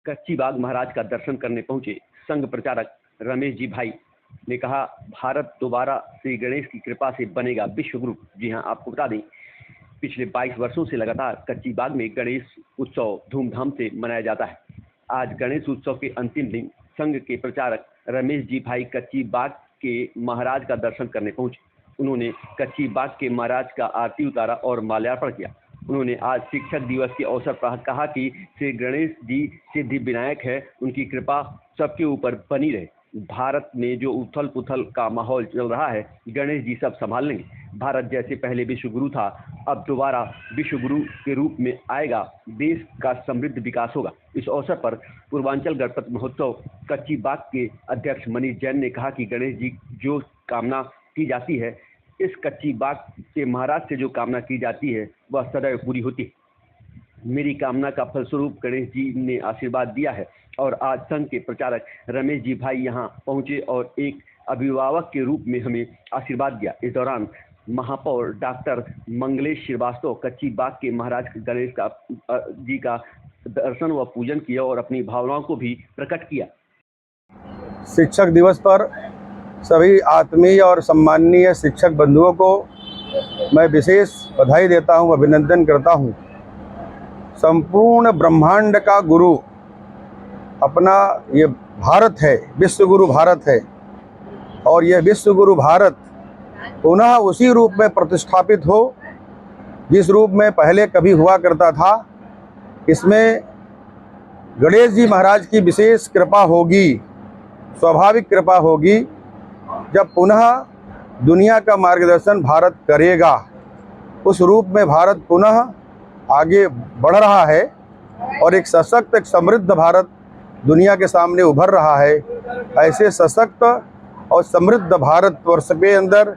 कच्ची बाग महाराज का दर्शन करने पहुंचे संघ प्रचारक रमेश जी भाई ने कहा, भारत दोबारा श्री गणेश की कृपा से बनेगा विश्व गुरु। जी हां, आपको बता दें, पिछले 22 वर्षों से लगातार कच्ची बाग में गणेश उत्सव धूमधाम से मनाया जाता है। आज गणेश उत्सव के अंतिम दिन संघ के प्रचारक रमेश जी भाई कच्ची बाग के महाराज का दर्शन करने पहुंचे। उन्होंने कच्ची बाग के महाराज का आरती उतारा और माल्यार्पण किया। उन्होंने आज शिक्षक दिवस के अवसर पर कहा कि श्री गणेश जी सिद्धि विनायक है, उनकी कृपा सबके ऊपर बनी रहे। भारत में जो उथल पुथल का माहौल चल रहा है, गणेश जी सब संभाल लेंगे। भारत जैसे पहले विश्व गुरु था, अब दोबारा विश्व गुरु के रूप में आएगा, देश का समृद्ध विकास होगा। इस अवसर पर पूर्वांचल गणपति महोत्सव कच्ची बाग के अध्यक्ष मनीष जैन ने कहा कि गणेश जी जो कामना की जाती है, इस कच्ची बाग के महाराज से जो कामना की जाती है वह सदैव पूरी होती है। मेरी कामना का फलस्वरूप गणेश जी ने आशीर्वाद दिया है और आज संघ के प्रचारक रमेश जी भाई यहाँ पहुंचे और एक अभिभावक के रूप में हमें आशीर्वाद दिया। इस दौरान महापौर डॉक्टर मंगलेश श्रीवास्तव कच्ची बाग के महाराज गणेश जी का दर्शन व पूजन किया और अपनी भावनाओं को भी प्रकट किया। शिक्षक दिवस पर सभी आत्मीय और सम्माननीय शिक्षक बंधुओं को मैं विशेष बधाई देता हूं, अभिनंदन करता हूं। संपूर्ण ब्रह्मांड का गुरु अपना ये भारत है, विश्व गुरु भारत है और यह विश्व गुरु भारत पुनः उसी रूप में प्रतिष्ठापित हो जिस रूप में पहले कभी हुआ करता था। इसमें गणेश जी महाराज की विशेष कृपा होगी, स्वाभाविक कृपा होगी। जब पुनः दुनिया का मार्गदर्शन भारत करेगा, उस रूप में भारत पुनः आगे बढ़ रहा है और एक सशक्त, एक समृद्ध भारत दुनिया के सामने उभर रहा है। ऐसे सशक्त और समृद्ध भारत वर्ष के अंदर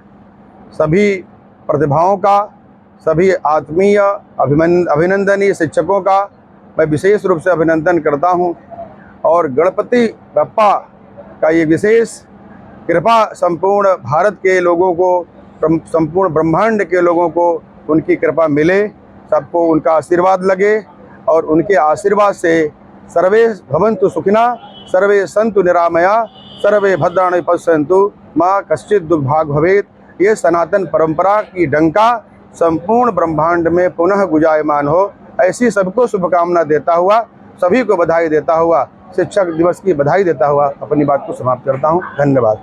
सभी प्रतिभाओं का, सभी आत्मीय अभिनंदनीय शिक्षकों का मैं विशेष रूप से अभिनंदन करता हूं और गणपति बप्पा का ये विशेष कृपा संपूर्ण भारत के लोगों को, संपूर्ण ब्रह्मांड के लोगों को उनकी कृपा मिले, सबको उनका आशीर्वाद लगे और उनके आशीर्वाद से सर्वे भवन्तु सुखिना, सर्वे सन्तु निरामया, सर्वे भद्राणि पश्यन्तु, माँ कश्चित् दुर्भाग् भवेत्। ये सनातन परंपरा की डंका संपूर्ण ब्रह्मांड में पुनः गुंजायमान हो, ऐसी सबको शुभकामना देता हुआ, सभी को बधाई देता हुआ, शिक्षक दिवस की बधाई देता हुआ अपनी बात को समाप्त करता हूं। धन्यवाद।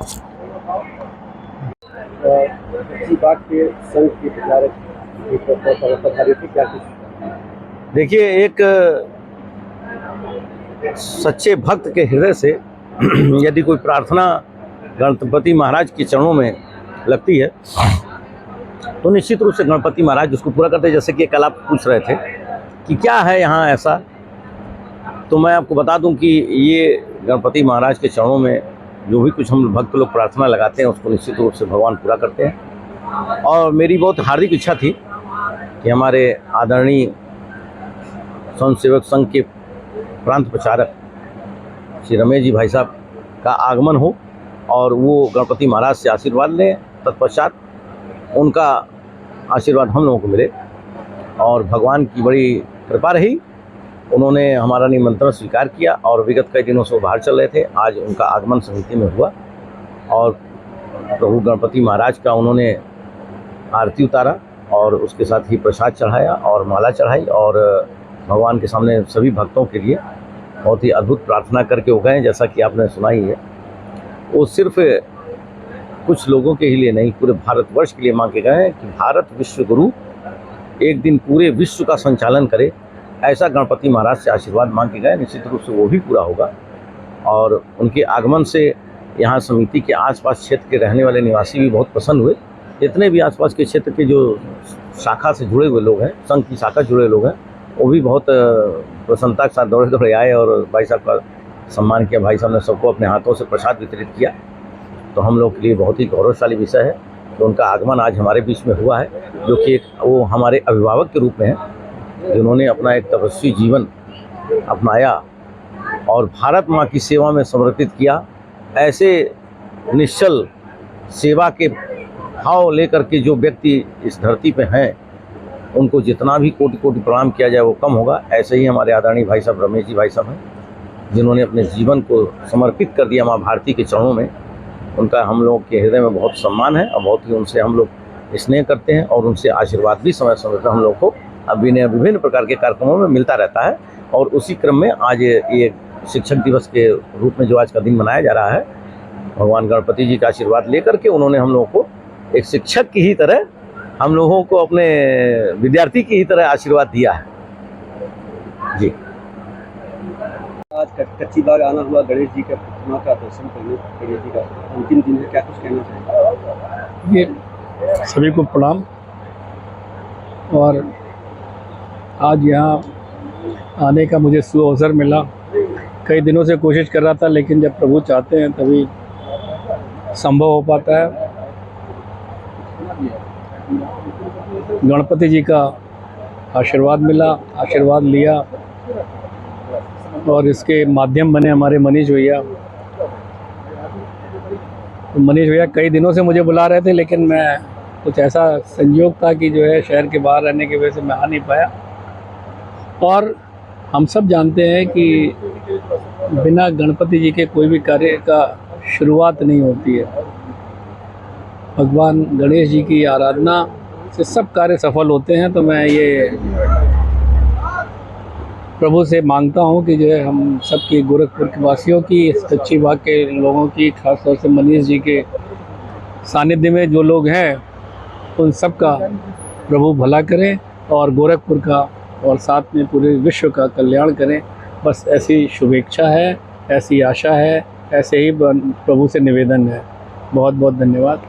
देखिए, एक सच्चे भक्त के हृदय से यदि कोई प्रार्थना गणपति महाराज के चरणों में लगती है तो निश्चित रूप से गणपति महाराज उसको पूरा करते हैं। जैसे कि कल आप पूछ रहे थे कि क्या है यहाँ ऐसा, तो मैं आपको बता दूं कि ये गणपति महाराज के चरणों में जो भी कुछ हम भक्त लोग प्रार्थना लगाते हैं उसको निश्चित रूप से भगवान पूरा करते हैं। और मेरी बहुत हार्दिक इच्छा थी कि हमारे आदरणीय स्वयं सेवक संघ के प्रांत प्रचारक श्री रमेश जी भाई साहब का आगमन हो और वो गणपति महाराज से आशीर्वाद लें, तत्पश्चात उनका आशीर्वाद हम लोगों को मिले और भगवान की बड़ी कृपा रही। उन्होंने हमारा निमंत्रण स्वीकार किया और विगत कई दिनों से वो बाहर चल रहे थे। आज उनका आगमन समिति में हुआ और प्रभु गणपति महाराज का उन्होंने आरती उतारा और उसके साथ ही प्रसाद चढ़ाया और माला चढ़ाई और भगवान के सामने सभी भक्तों के लिए बहुत ही अद्भुत प्रार्थना करके हो गए। जैसा कि आपने सुना ही है, वो सिर्फ कुछ लोगों के ही लिए नहीं, पूरे भारतवर्ष के लिए मांगे गए हैं कि भारत विश्व गुरु एक दिन पूरे विश्व का संचालन करे, ऐसा गणपति महाराज से आशीर्वाद मांग के गए। निश्चित रूप से वो भी पूरा होगा और उनके आगमन से यहाँ समिति के आसपास क्षेत्र के रहने वाले निवासी भी बहुत प्रसन्न हुए। जितने भी आसपास के क्षेत्र के जो शाखा से जुड़े हुए लोग हैं, संघ की शाखा से जुड़े लोग हैं, वो भी बहुत प्रसन्नता के साथ दौड़े दौड़े आए और भाई साहब का सम्मान किया। भाई साहब ने सबको अपने हाथों से प्रसाद वितरित किया। तो हम लोग के लिए बहुत ही गौरवशाली विषय है तो उनका आगमन आज हमारे बीच में हुआ है, जो कि वो हमारे अभिभावक के रूप में है, जिन्होंने अपना एक तपस्वी जीवन अपनाया और भारत माँ की सेवा में समर्पित किया। ऐसे निश्चल सेवा के भाव लेकर के जो व्यक्ति इस धरती पे हैं, उनको जितना भी कोटि कोटि प्रणाम किया जाए वो कम होगा। ऐसे ही हमारे आदरणीय भाई साहब रमेश जी भाई साहब हैं, जिन्होंने अपने जीवन को समर्पित कर दिया माँ भारती के चरणों में, उनका हम लोग के हृदय में बहुत सम्मान है और बहुत ही उनसे हम लोग स्नेह करते हैं और उनसे आशीर्वाद भी समय समय पर हम लोग को विभिन्न प्रकार के कार्यक्रमों में मिलता रहता है। और उसी क्रम में आज ये शिक्षक दिवस के रूप में जो आज का दिन मनाया जा रहा है, भगवान गणपति जी का आशीर्वाद लेकर के उन्होंने हम लोगों को एक शिक्षक की ही तरह, हम लोगों को अपने विद्यार्थी की ही तरह आशीर्वाद दिया है जी। आज कच्ची बाग आना हुआ गणेश जी का प्रतिमा का दर्शन करने, गणेश जी का अंतिम दिन है, क्या कुछ कहना चाहिए? ये सभी को प्रणाम। और आज यहाँ आने का मुझे सुअवसर मिला। कई दिनों से कोशिश कर रहा था, लेकिन जब प्रभु चाहते हैं तभी संभव हो पाता है। गणपति जी का आशीर्वाद मिला, आशीर्वाद लिया और इसके माध्यम बने हमारे मनीष भैया। तो मनीष भैया कई दिनों से मुझे बुला रहे थे, लेकिन मैं कुछ ऐसा संयोग था कि जो है शहर के बाहर रहने की वजह से मैं आ नहीं पाया। और हम सब जानते हैं कि बिना गणपति जी के कोई भी कार्य का शुरुआत नहीं होती है। भगवान गणेश जी की आराधना से सब कार्य सफल होते हैं। तो मैं ये प्रभु से मांगता हूँ कि जो है हम सबकी, गोरखपुर के वासियों की, इस कच्ची बाग के लोगों की, खासतौर से मनीष जी के सानिध्य में जो लोग हैं, उन सब का प्रभु भला करें और गोरखपुर का और साथ में पूरे विश्व का कल्याण करें। बस ऐसी शुभेच्छा है, ऐसी आशा है, ऐसे ही प्रभु से निवेदन है। बहुत बहुत धन्यवाद।